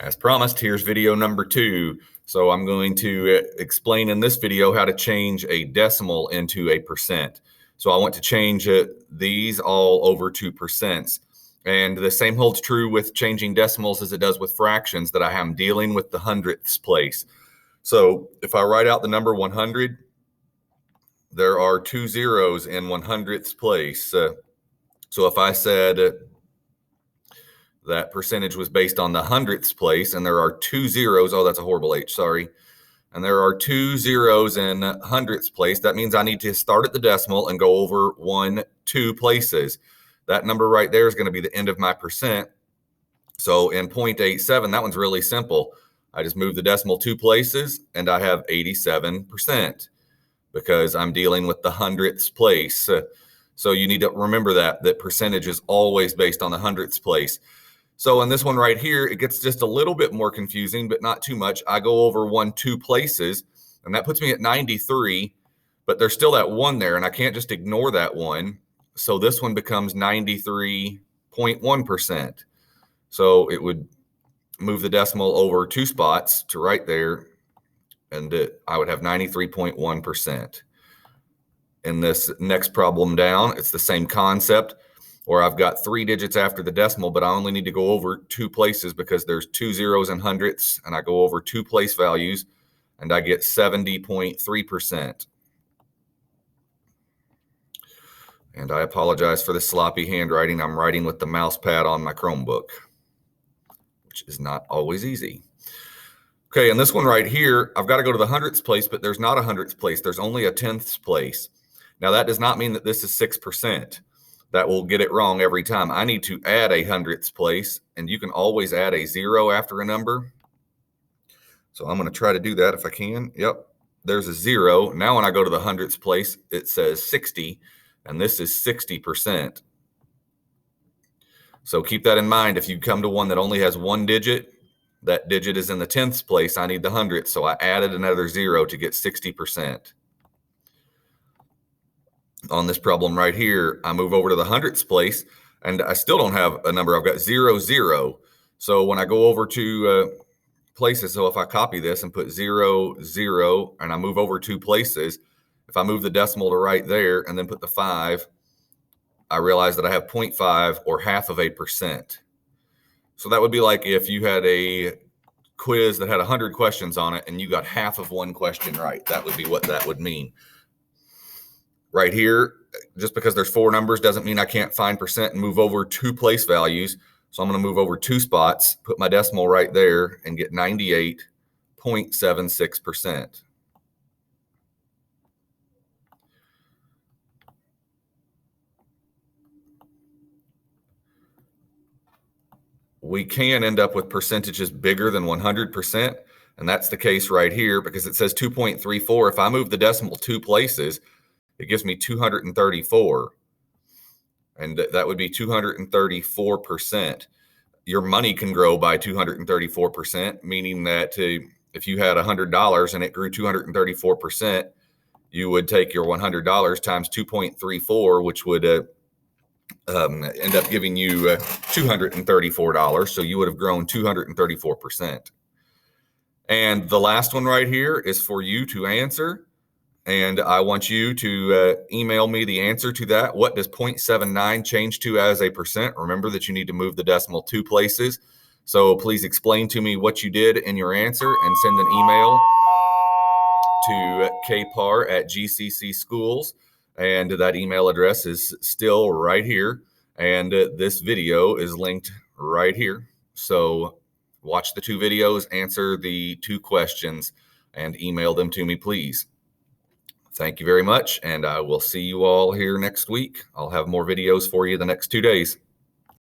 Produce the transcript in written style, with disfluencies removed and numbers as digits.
As promised, here's video number 2. So I'm going to explain in this video how to change a decimal into a percent. So I want to change these all over to percents. And the same holds true with changing decimals as it does with fractions, that I am dealing with the hundredths place. So if I write out the number 100, there are 2 zeros in 100ths place. So if I said that percentage was based on the hundredths place, and there are 2 zeros. Oh, that's a horrible H, sorry. And there are 2 zeros in hundredths place. That means I need to start at the decimal and go over 2 places. That number right there is going to be the end of my percent. So in 0.87, that one's really simple. I just move the decimal 2 places and I have 87% because I'm dealing with the hundredths place. So you need to remember that percentage is always based on the hundredths place. So in this one right here, it gets just a little bit more confusing, but not too much. I go over 2 places, and that puts me at 93, but there's still that 1 there, and I can't just ignore that 1. So this one becomes 93.1%. So it would move the decimal over 2 spots to right there, and I would have 93.1%. In this next problem down, it's the same concept, or I've got 3 digits after the decimal, but I only need to go over 2 places because there's 2 zeros in hundredths, and I go over 2 place values, and I get 70.3%. And I apologize for the sloppy handwriting. I'm writing with the mouse pad on my Chromebook, which is not always easy. Okay, and this one right here, I've got to go to the hundredths place, but there's not a hundredths place. There's only a tenths place. Now, that does not mean that this is 6%. That will get it wrong every time. I need to add a hundredths place, and you can always add a 0 after a number. So I'm going to try to do that if I can. Yep, there's a 0. Now when I go to the hundredths place, it says 60, and this is 60%. So keep that in mind. If you come to one that only has 1 digit, that digit is in the tenths place. I need the hundredths, so I added another 0 to get 60%. On this problem right here, I move over to the hundredths place, and I still don't have a number. I've got 0, 0. So when I go over to places, so if I copy this and put 0, 0, and I move over 2 places, if I move the decimal to right there and then put the 5, I realize that I have 0.5 or half of a percent. So that would be like if you had a quiz that had 100 questions on it and you got half of 1 question right. That would be what that would mean. Right here, just because there's 4 numbers doesn't mean I can't find percent and move over 2 place values. So I'm going to move over 2 spots, put my decimal right there, and get 98.76%. We can end up with percentages bigger than 100%, and that's the case right here because it says 2.34. If I move the decimal 2 places, it gives me 234, and that would be 234%. Your money can grow by 234%, meaning that if you had $100 and it grew 234%, you would take your $100 times 2.34, which would end up giving you $234. So you would have grown 234%. And the last one right here is for you to answer. And I want you to email me the answer to that. What does 0.79 change to as a percent? Remember that you need to move the decimal 2 places. So please explain to me what you did in your answer and send an email to kpar@GCC Schools. And that email address is still right here. And this video is linked right here. So watch the 2 videos, answer the 2 questions, and email them to me, please. Thank you very much, and I will see you all here next week. I'll have more videos for you the next 2 days.